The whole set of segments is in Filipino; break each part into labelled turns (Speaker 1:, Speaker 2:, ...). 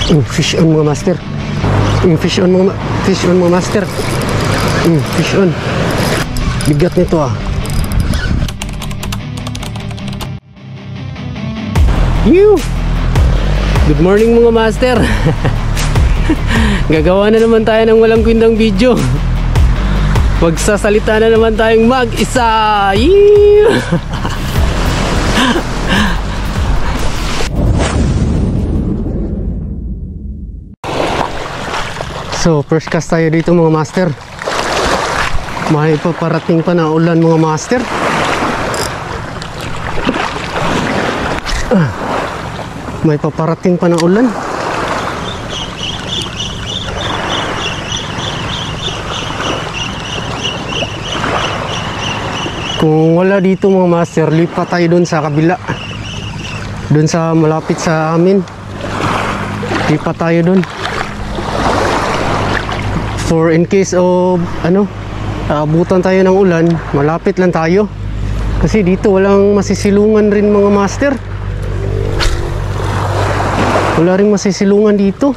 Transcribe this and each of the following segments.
Speaker 1: Fish on mga master. Fish on mga master. Fish on. Bigat nito ah. Good morning mga master. Gagawa na naman tayo ng walang kwintang video. Magsasalita na naman tayong mag-isa. So first cast tayo dito mga master. May paparating pa na ulan mga master. May paparating pa na ulan. Kung wala dito mga master, lipat tayo dun sa kabila, dun sa malapit sa amin. Lipat tayo dun for in case of abutan tayo ng ulan, malapit lang tayo. Kasi dito walang masisilungan rin mga master. Wala rin masisilungan dito.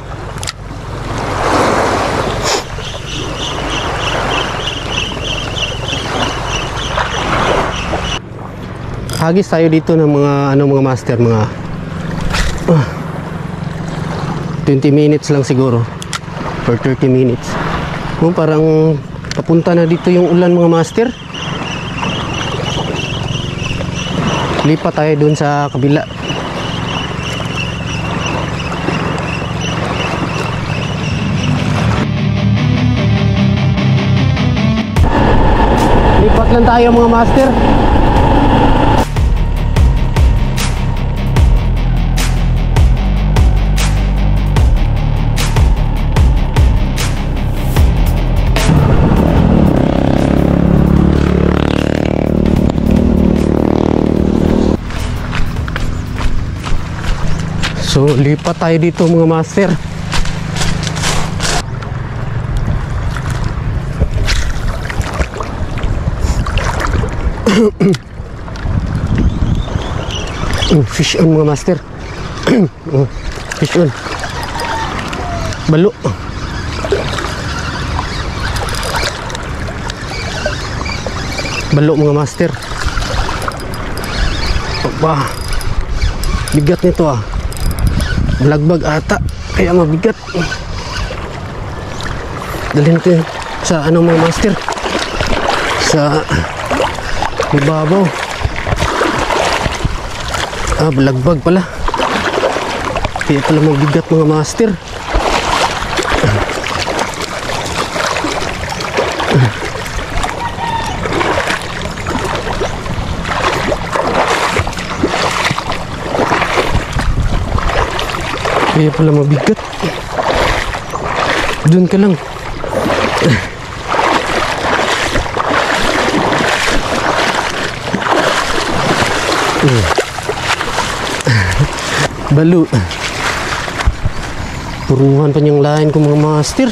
Speaker 1: Hagis tayo dito ng mga mga master, mga 20 minutes lang siguro or 30 minutes. Parang papunta na dito yung ulan mga master. Lipat tayo dun sa kabila. Lipat lang tayo mga master. So lipat tayo dito mga master. Fish on mga master. Fish on. Balo. Balo mga master. Aba, bigat nito ah. Lagbag ata, kaya mabigat. Dalhin ko sa mga master, sa ibabaw. Lagbag pala, kaya pala mabigat mga master. Kaya pala mabigat. Doon ka lang. Balo. Puruhan pa niyang lain ko mga master.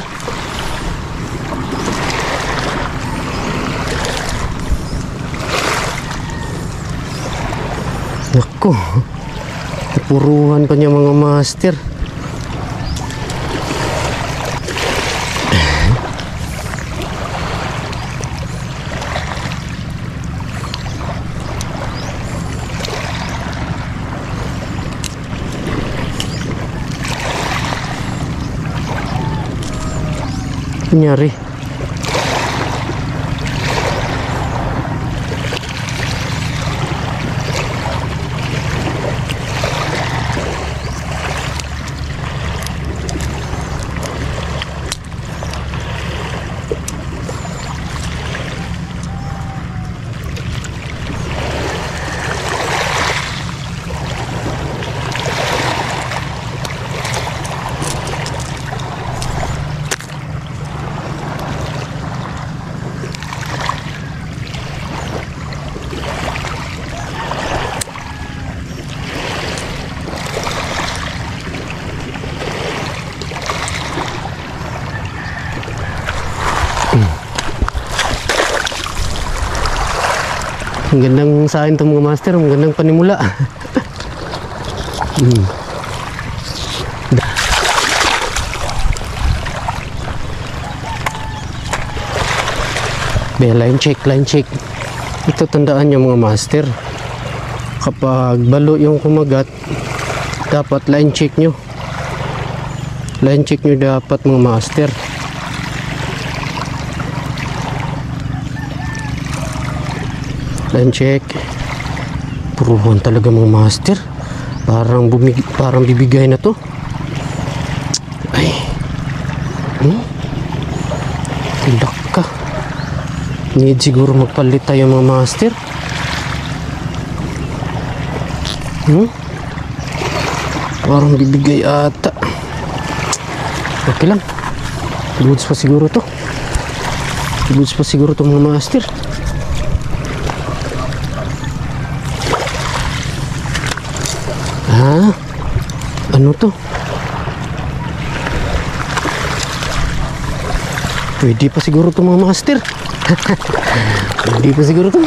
Speaker 1: Nako, puruhan pa niya mga master. Nyari. Ang gandang sa akin itong mga master, ang gandang panimula. Be, line check, line check. Ito tandaan nyo mga master. Kapag balo yung kumagat, dapat line check nyo. Line check nyo dapat mga master. Line check. Puruhan talaga mga master. Parang bibigay na to. Ay. Tilak ka. Need siguro magpalit tayo mga master. Parang bibigay ata. Okay lang. Goods pa siguro to. Goods pa siguro to mga master. Ano to? Pwede pa siguro to mga master. Pwede pa siguro to.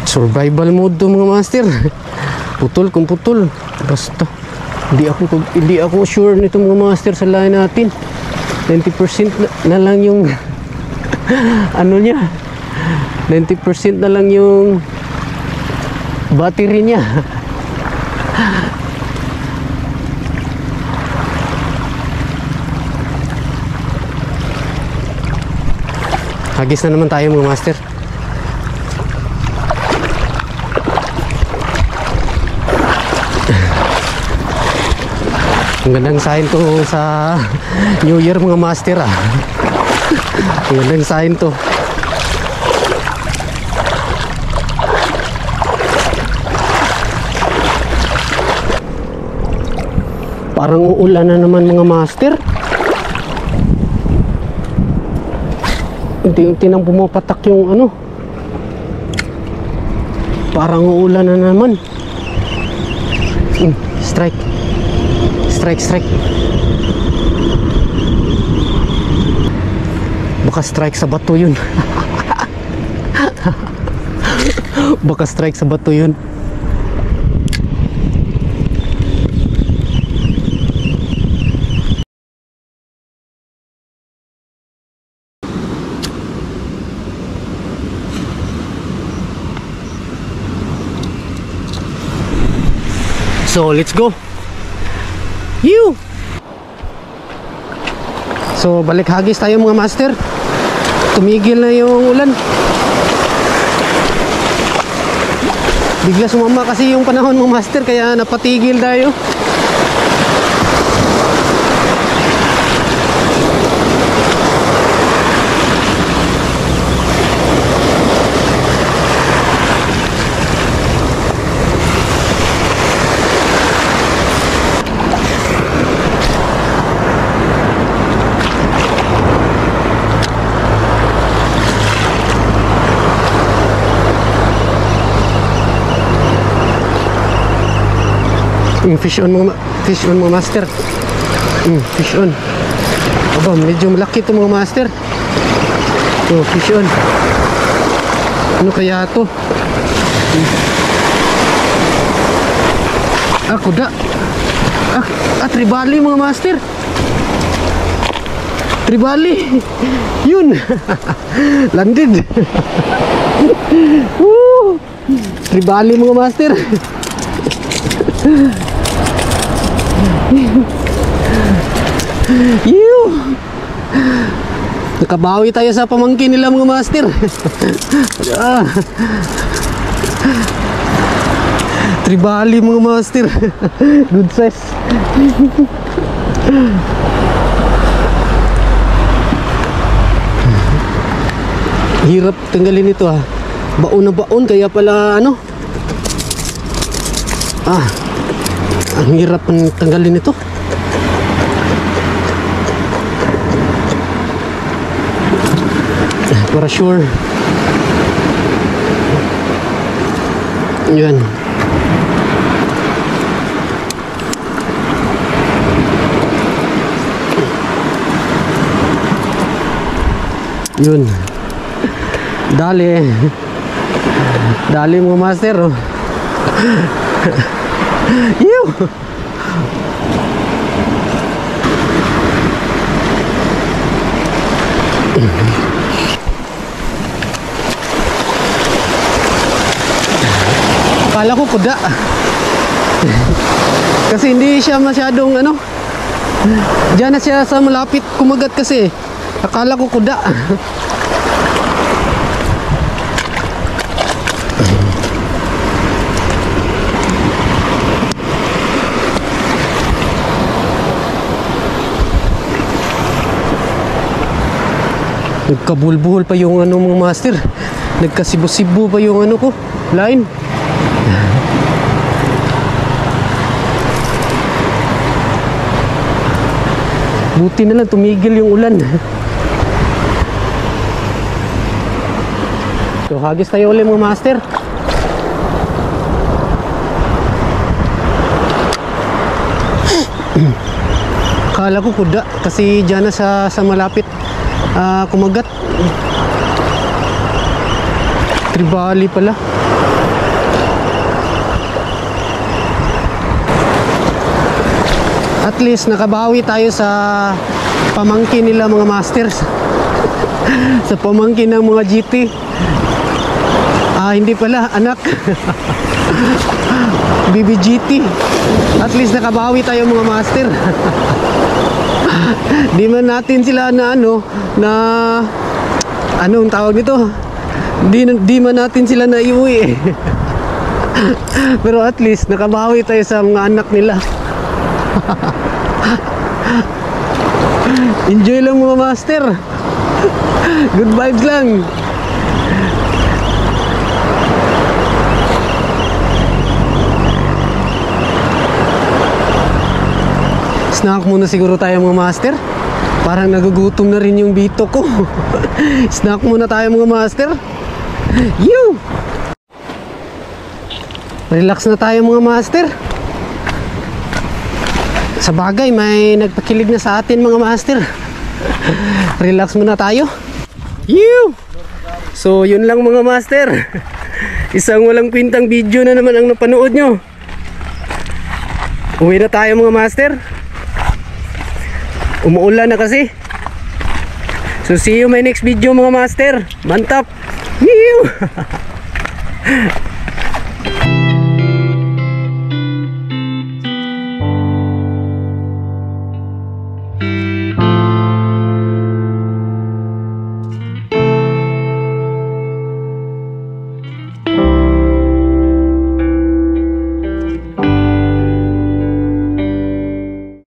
Speaker 1: Survival mode to mga master. Putol kung putol. Basta hindi ako sure nito mga master sa line natin. 90% na lang yung ano niya. 90% na lang yung battery niya. Hagis na naman tayo mga master. Ang gandang sign to sa New Year mga master ah. Ang gandang sign to. Parang uulan na naman mga master. Unti-unti nang pumapatak yung ano. Parang uulan na naman. Strike. Strike. Baka strike sa bato yun. Baka strike sa bato yun. So let's go. So balik hagis tayo mga master. Tumigil na yung ulan. Bigla sumama kasi yung panahon mga master, kaya napatigil tayo. Fish on mga master. Fish on. Aba, medyo malaki ito mga master. Fish on. Ano kaya ito? Kuda. Tribali mga master. Tribali. Yun. Landed. Tribali mga master. Nakabawi tayo sa pamangkin nila mga master. Tribali mga master. Good size. Hirap tanggalin ito ah. Baon na baon, kaya pala ano. Ang hirap tanggalin ito. Para sure. Yan. Yun. Dali. Dali mga master. Akala ko kuda. Kasi hindi siya masyadong ano. Diyan na siya sa malapit kumagat kasi. Akala ko kuda. Nagkabulbuhol pa yung ano mga master. Nagkasibo-sibo pa yung ano ko line. Buti na lang tumigil yung ulan. So hagis tayo ulit mga master. Kala ko kuda kasi dyan na sa malapit kumagat. Tribali pala. At least nakabawi tayo sa pamangkin nila mga masters. Sa pamangkin ng mga GT. Hindi pala anak. BBGT. At least nakabawi tayo mga master. Di man natin sila na anong tawag nito? Di man natin sila na iuwi. Pero at least nakabawi tayo sa mga anak nila. Enjoy lang mga master. Good vibes lang. Snack muna siguro tayo mga master. Parang nagugutom na rin yung bito ko. Snack muna tayo mga master. You! Relax na tayo mga master. Sa bagay, may nagpakilig na sa atin mga master. Relax muna tayo. You! So yun lang mga master. Isang walang kwintang video na naman ang napanood nyo. Uwi na tayo mga master. Umuulan na kasi. So see you my next video mga master. Mantap. You!